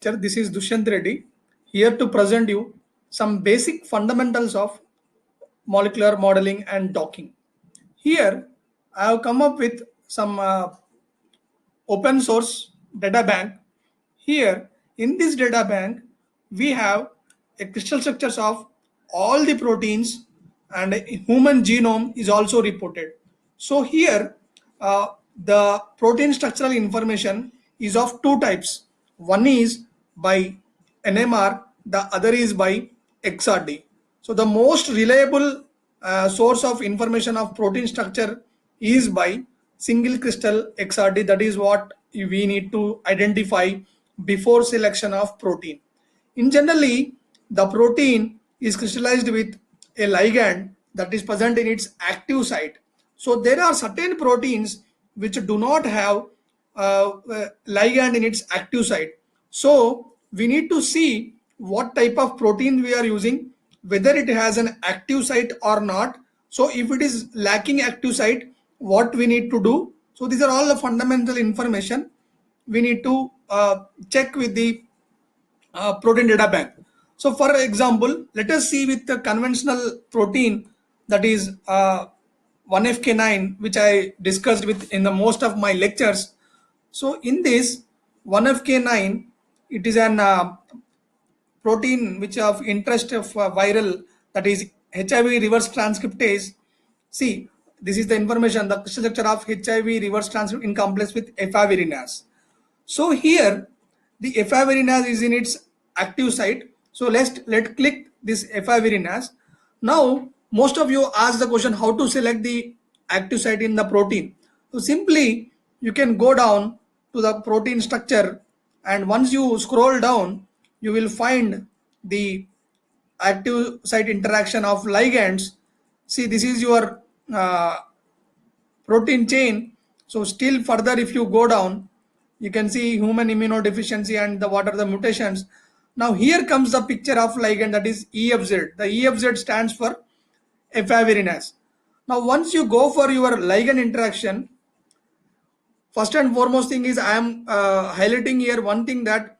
lecture. This is Dushyant Reddy, here to present you some basic fundamentals of molecular modeling and docking. Here, I have come up with some open source data bank. Here, in this data bank, we have a crystal structures of all the proteins, and a human genome is also reported. So here, the protein structural information is of two types. One is by NMR, the other is by XRD. So the most reliable source of information of protein structure is by single crystal XRD. That is what we need to identify before selection of protein. In generally, the protein is crystallized with a ligand that is present in its active site. So there are certain proteins which do not have ligand in its active site. So we need to see what type of protein we are using, whether it has an active site or not. So if it is lacking active site, what we need to do? So these are all the fundamental information we need to check with the protein data bank. So for example, let us see with the conventional protein, that is 1FK9, which I discussed with in the most of my lectures. So in this 1FK9, it is an protein which of interest of viral, that is HIV reverse transcriptase. See, this is the information, the crystal structure of HIV reverse transcript in complex with efavirenase. So here the efavirenase is in its active site. So let's click this efavirenase. Now most of you ask the question how to select the active site in the protein. So simply you can go down to the protein structure, and once you scroll down you will find the active site interaction of ligands. See, this is your protein chain. So still further if you go down, you can see human immunodeficiency and what are the mutations. Now here comes the picture of ligand, that is EFZ. The EFZ stands for efavirenase. Now once you go for your ligand interaction, first and foremost thing is I am highlighting here one thing, that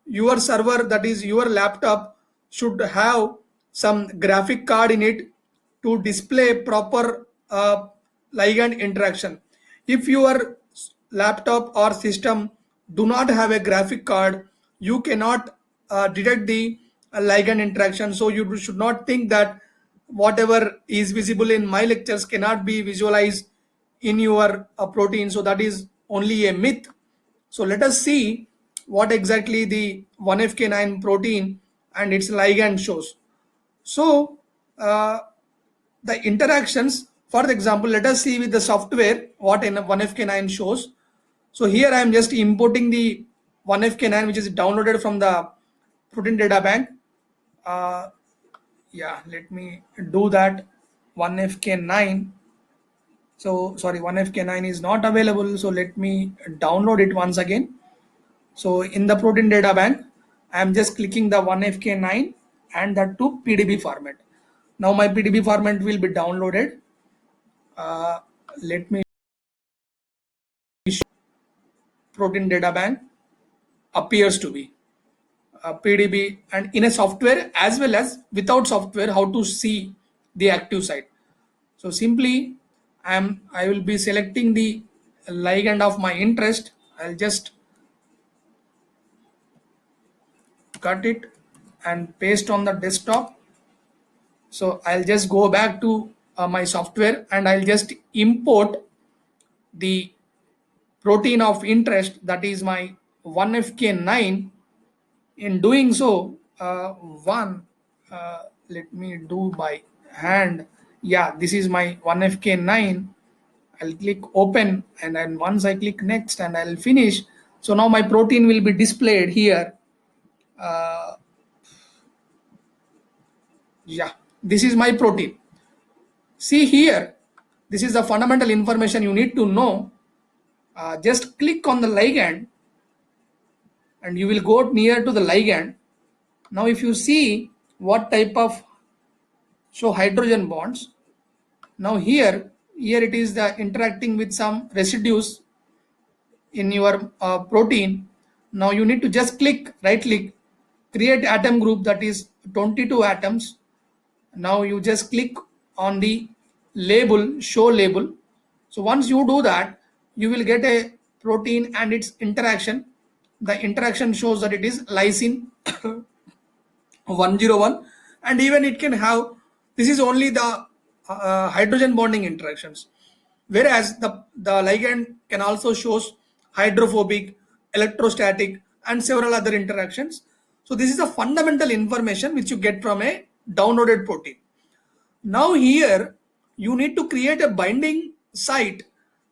your server, that is your laptop, should have some graphic card in it to display proper ligand interaction. If your laptop or system do not have a graphic card, you cannot detect the ligand interaction. So you should not think that whatever is visible in my lectures cannot be visualized in your protein. So that is only a myth. So let us see what exactly the 1FK9 protein and its ligand shows. So the interactions, for example, let us see with the software what 1FK9 shows. So here I am just importing the 1FK9 which is downloaded from the protein data bank. Yeah, let me do that. 1FK9. So sorry, 1FK9 is not available. So let me download it once again. So in the protein data bank, I am just clicking the 1FK9 and that to PDB format. Now my PDB format will be downloaded. Let me show protein data bank appears to be PDB, and in a software as well as without software, how to see the active site. So simply I will be selecting the ligand of my interest. I'll just cut it and paste on the desktop. So I'll just go back to my software and I'll just import the protein of interest, that is my 1FK9. In doing so, let me do by hand. Yeah, this is my 1FK9. I'll click open, and then once I click next and I'll finish. So now my protein will be displayed here. Yeah, this is my protein. See here, this is the fundamental information you need to know. Just click on the ligand and you will go near to the ligand. Now if you see what type of show hydrogen bonds, now here it is the interacting with some residues in your protein. Now you need to just right click, create atom group, that is 22 atoms. Now you just click on the label, show label. So once you do that, you will get a protein and its interaction. The interaction shows that it is lysine 101, and even it can have, this is only the hydrogen bonding interactions, whereas the ligand can also shows hydrophobic, electrostatic, and several other interactions. So this is the fundamental information which you get from a downloaded protein. Now here you need to create a binding site.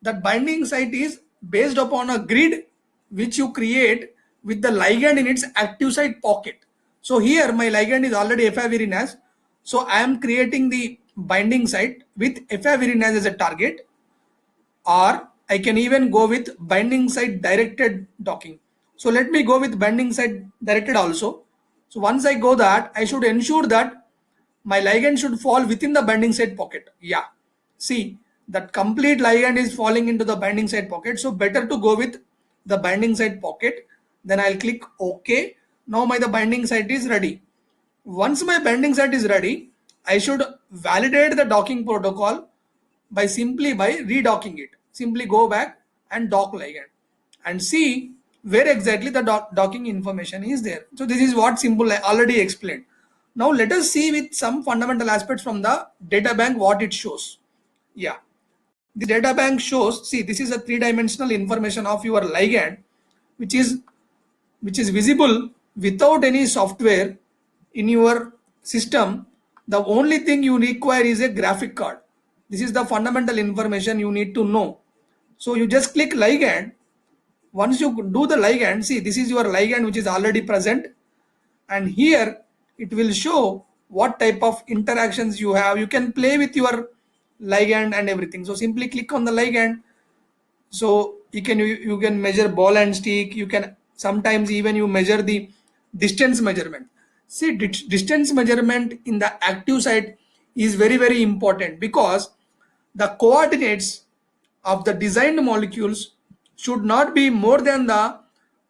That binding site is based upon a grid which you create with the ligand in its active site pocket. So here my ligand is already efavirenase. So I am creating the binding site with efavirenase as a target, or I can even go with binding site directed docking. So let me go with binding site directed also. So once I go that, I should ensure that my ligand should fall within the binding site pocket. Yeah, see that complete ligand is falling into the binding site pocket. So better to go with the binding site pocket. Then I'll click OK. Now the binding site is ready. Once my binding site is ready, I should validate the docking protocol by redocking it. Simply go back and dock ligand and see where exactly the docking information is there. So this is what simple I already explained. Now let us see with some fundamental aspects from the data bank what it shows. Yeah, the data bank shows, see, this is a three-dimensional information of your ligand, which is visible without any software in your system. The only thing you require is a graphic card. This is the fundamental information you need to know. So you just click ligand. Once you do the ligand, see, this is your ligand which is already present, and here it will show what type of interactions you have. You can play with your ligand and everything. So simply click on the ligand. So you can measure ball and stick. You can sometimes even you measure the distance measurement. See, distance measurement in the active site is very important, because the coordinates of the designed molecules should not be more than the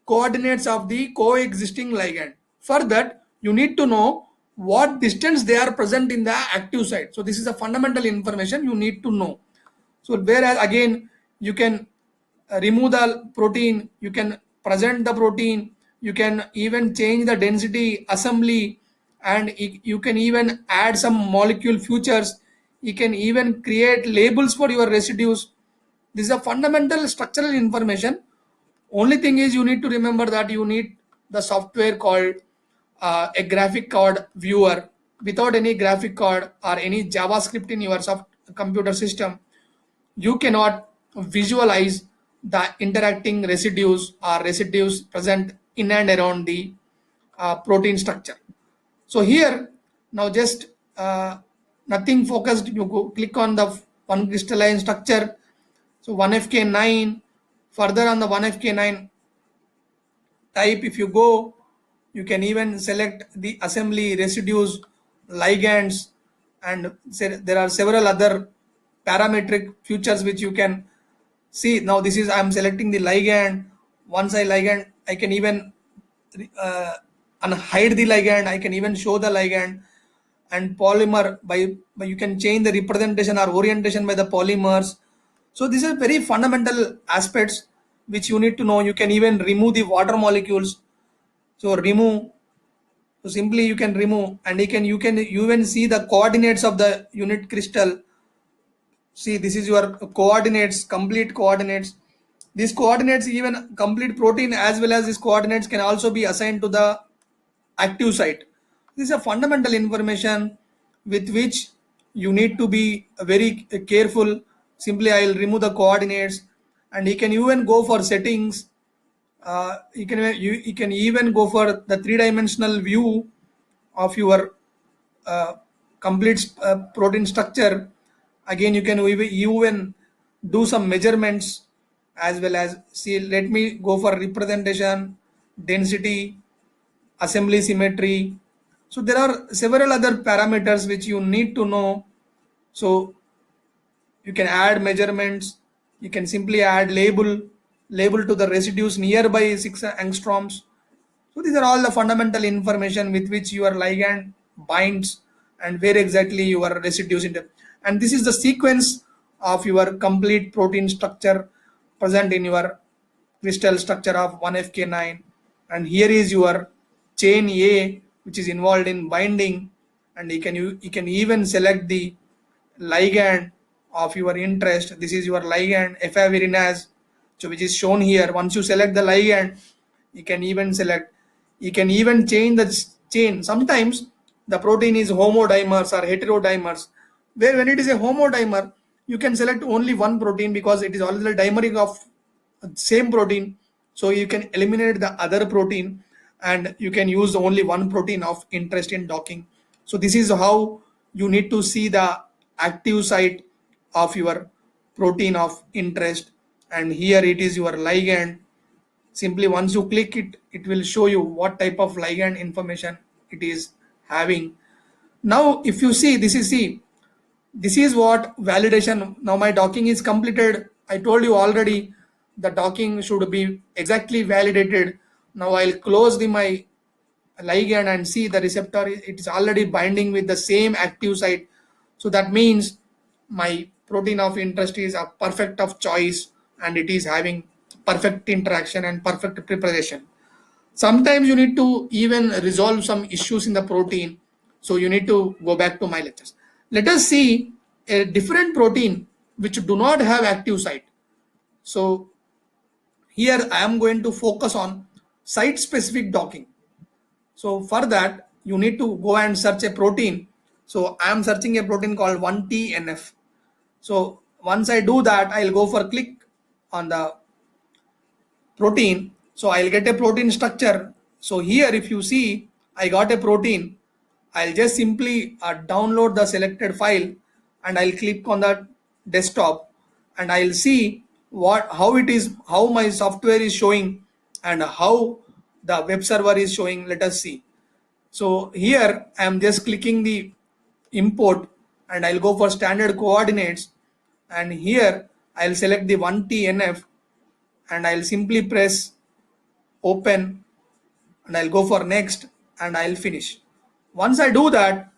coordinates of the coexisting ligand. For that, you need to know what distance they are present in the active site. So this is a fundamental information you need to know. So whereas again you can remove the protein, you can present the protein, you can even change the density, assembly, and you can even add some molecule features. You can even create labels for your residues. This is a fundamental structural information. Only thing is you need to remember that you need the software called a graphic card viewer. Without any graphic card or any JavaScript in your computer system, you cannot visualize the interacting residues or residues present in and around the protein structure. So here now just nothing focused, you go click on the one crystalline structure. So 1FK9, further on the 1FK9 type, if you go, you can even select the assembly, residues, ligands, and there are several other parametric features which you can see. Now this is, I'm selecting the ligand. Once I ligand, I can even uh, unhide the ligand. I can even show the ligand. And polymer, by you can change the representation or orientation by the polymers. So these are very fundamental aspects which you need to know. You can even remove the water molecules. So remove, so simply you can remove, and you can even see the coordinates of the unit crystal. See, this is your coordinates, complete coordinates. These coordinates, even complete protein as well as these coordinates, can also be assigned to the active site. This is a fundamental information with which you need to be very careful. Simply I'll remove the coordinates, and you can even go for settings. You can even go for the three-dimensional view of your uh, complete protein structure. Again, you can even do some measurements as well as, see, let me go for representation, density, assembly symmetry. So there are several other parameters which you need to know. So you can add measurements, you can simply add label, label to the residues nearby 6 angstroms. So these are all the fundamental information with which your ligand binds and where exactly your residues inter. And this is the sequence of your complete protein structure present in your crystal structure of 1FK9. And here is your chain A, which is involved in binding, and you can even select the ligand of your interest. This is your ligand efavirenase, so which is shown here. Once you select the ligand, you can even select, you can even change the chain. Sometimes the protein is homodimers or heterodimers, where when it is a homodimer, you can select only one protein because it is already dimeric of same protein, so you can eliminate the other protein and you can use only one protein of interest in docking. So this is how you need to see the active site of your protein of interest, and here it is your ligand. Simply once you click it, it will show you what type of ligand information it is having. Now if you see, this is what validation. Now my docking is completed. I told you already the docking should be exactly validated. Now I'll close my ligand and see the receptor, it is already binding with the same active site. So that means my protein of interest is a perfect of choice and it is having perfect interaction and perfect preparation. Sometimes you need to even resolve some issues in the protein, so you need to go back to my lectures. Let us see a different protein which do not have active site. So here I am going to focus on site specific docking. So for that you need to go and search a protein. So I am searching a protein called 1TNF. So once I do that, I'll go for click on the protein. So I'll get a protein structure. So here if you see I got a protein, I'll just simply download the selected file and I'll click on the desktop and I'll see how it is, how my software is showing and how the web server is showing. Let us see. So here I am just clicking the import and I'll go for standard coordinates, and here I'll select the 1TNF and I'll simply press open and I'll go for next and I'll finish. Once I do that,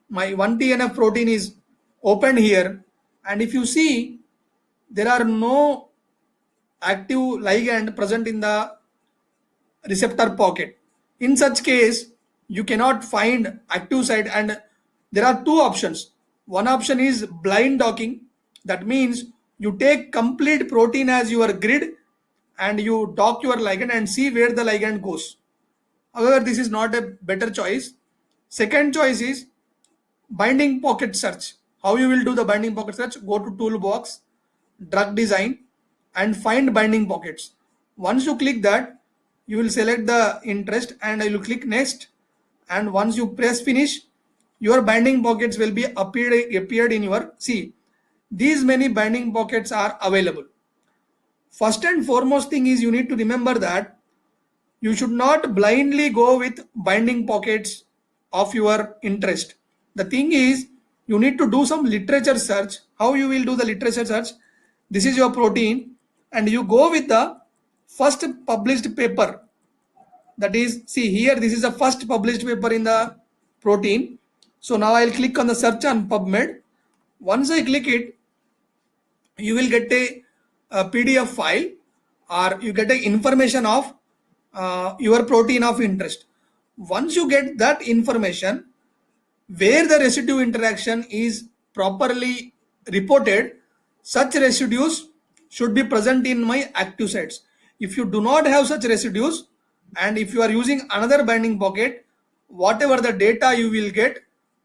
my 1TNF protein is opened here, and if you see there are no active ligand present in the receptor pocket. In such case, you cannot find active site, and there are two options. One option is blind docking. That means you take complete protein as your grid and you dock your ligand and see where the ligand goes. However, this is not a better choice. Second choice is binding pocket search. How you will do the binding pocket search? Go to toolbox, drug design and find binding pockets. Once you click that, you will select the interest and I will click next, and once you press finish, your binding pockets will be appeared in your, see, these many binding pockets are available. First and foremost thing is you need to remember that you should not blindly go with binding pockets of your interest. The thing is, you need to do some literature search. How you will do the literature search? This is your protein and you go with the first published paper. That is, see here, this is the first published paper in the protein. So now I'll click on the search on PubMed. Once I click it, you will get a PDF file or you get a information of your protein of interest. Once you get that information, where the residue interaction is properly reported, such residues should be present in my active sites. If you do not have such residues and if you are using another binding pocket, whatever the data you will get,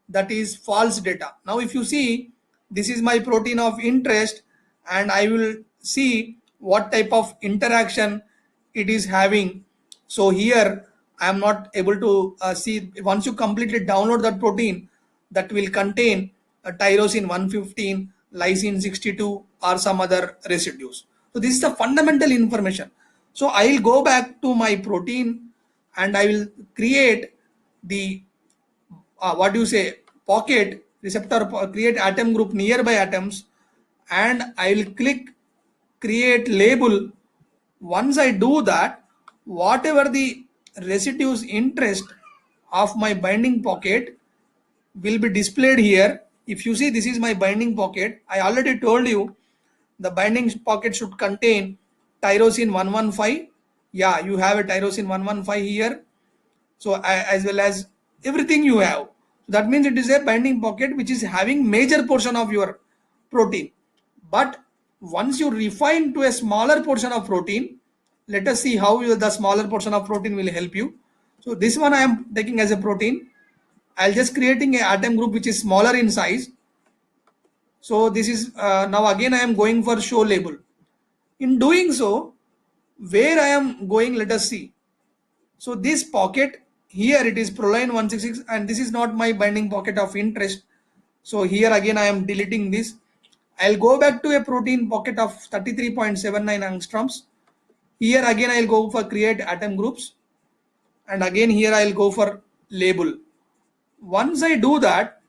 that is false data. Now if you see, this is my protein of interest and I will see what type of interaction it is having. So here I am not able to see. Once you completely download that protein, that will contain a tyrosine 115, lysine 62 or some other residues. So this is the fundamental information. So I will go back to my protein and I will create the what do you say, pocket receptor, create atom group nearby atoms, and I will click create label Once I do that, whatever the residues interest of my binding pocket will be displayed here. If you see, this is my binding pocket. I already told you the binding pocket should contain tyrosine 115. Yeah, you have a tyrosine 115 here. So as well as everything you have. So that means it is a binding pocket which is having major portion of your protein. But once you refine to a smaller portion of protein, let us see how the smaller portion of protein will help you. So this one I am taking as a protein. I'll just creating a atom group which is smaller in size. So this is now again I am going for show label. In doing so, where I am going, let us see. So this pocket here, it is proline 166, and this is not my binding pocket of interest. So here again I am deleting this. I'll go back to a protein pocket of 33.79 angstroms. Here again I'll go for create atom groups, and again here I'll go for label. Once I do that,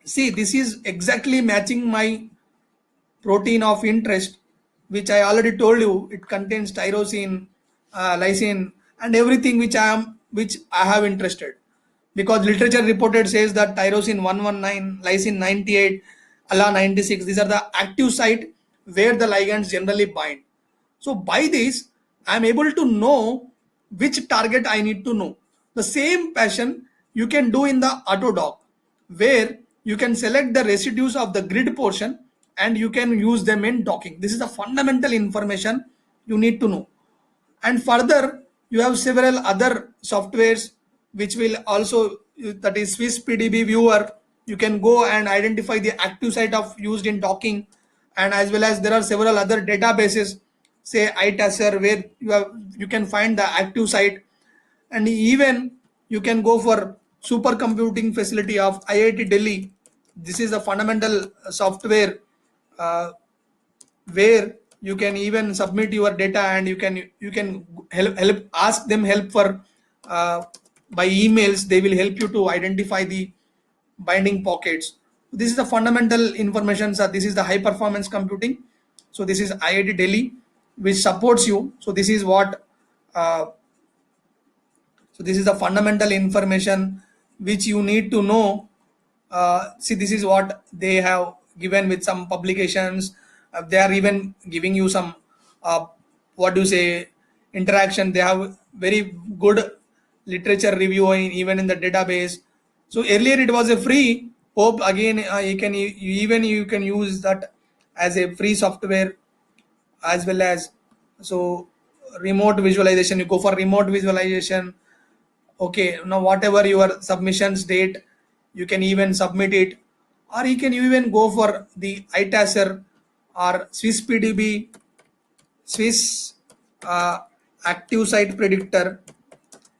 see, this is exactly matching my protein of interest, which I already told you. It contains tyrosine, lysine, and everything which I have interested. Because literature reported says that tyrosine 119, lysine 98, ALA 96. These are the active site where the ligands generally bind. So by this, I am able to know which target I need to know. The same passion you can do in the AutoDock, where you can select the residues of the grid portion and you can use them in docking. This is the fundamental information you need to know. And further, you have several other softwares which will also, that is Swiss PDB viewer. You can go and identify the active site of used in docking, and as well as there are several other databases, say iTaser, where you can find the active site. And even you can go for supercomputing facility of IIT Delhi. This is a fundamental software uh, where you can even submit your data, and you can help ask them help for uh, by emails. They will help you to identify the binding pockets. This is the fundamental information. So this is the high performance computing. So this is IIT Delhi which supports you. So this is what uh, so this is the fundamental information which you need to know. See, this is what they have given with some publications. They are even giving you some, uh, what do you say, interaction. They have very good literature review even in the database. So earlier it was a free. Hope again you can use that as a free software, as well as, so remote visualization. You go for remote visualization. Okay, now whatever your submissions date, you can even submit it, or you can even go for the iTaser or Swiss PDB, Swiss uh, active site predictor.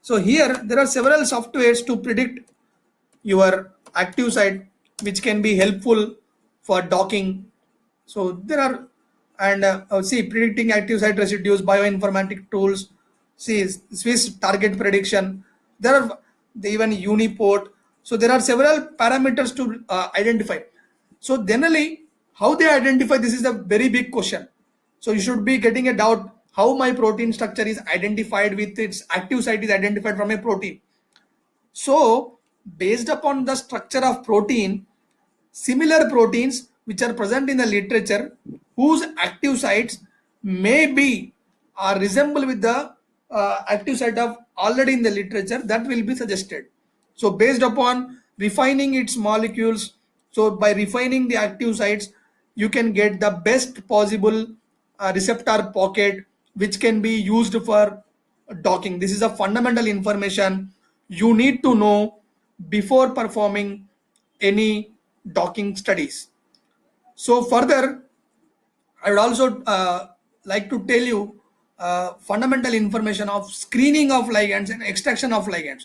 So here there are several softwares to predict your active site, which can be helpful for docking. So there are, and see, predicting active site residues, bioinformatic tools, see Swiss target prediction. There are even Uniport. So there are several parameters to identify. So generally, how they identify, this is a very big question. So you should be getting a doubt how my protein structure is identified with its active site is identified from a protein. So based upon the structure of protein, similar proteins which are present in the literature, whose active sites may be or resemble with the active site of already in the literature, that will be suggested. So based upon refining its molecules, so by refining the active sites, you can get the best possible receptor pocket which can be used for docking. This is a fundamental information you need to know before performing any docking studies. So further, I would also like to tell you fundamental information of screening of ligands and extraction of ligands.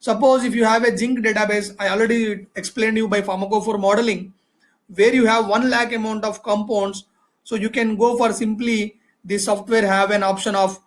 Suppose if you have a zinc database, I already explained you by pharmacophore modeling, where you have 1 lakh amount of compounds. So you can go for simply, the software have an option of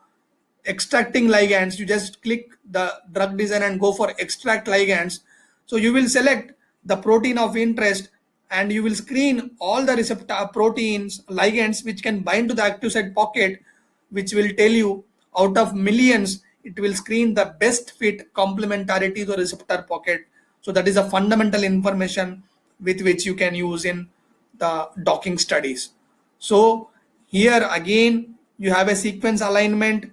extracting ligands. You just click the drug design and go for extract ligands. So you will select the protein of interest, and you will screen all the receptor proteins, ligands which can bind to the active site pocket, which will tell you out of millions, it will screen the best fit complementarity to the receptor pocket. So that is a fundamental information with which you can use in the docking studies. So here again, you have a sequence alignment,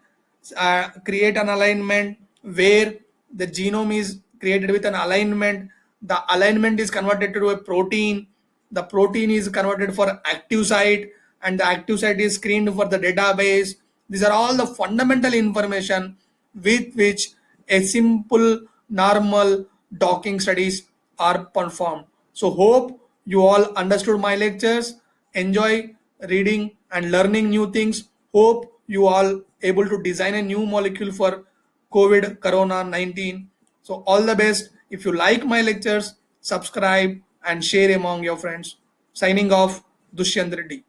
create an alignment where the genome is created with an alignment. The alignment is converted to a protein. The protein is converted for active site, and the active site is screened for the database. These are all the fundamental information with which a simple normal docking studies are performed. So hope you all understood my lectures. Enjoy reading and learning new things. Hope you all able to design a new molecule for COVID Corona 19. So all the best. If you like my lectures, subscribe and share among your friends. Signing off, Dushyant Reddy.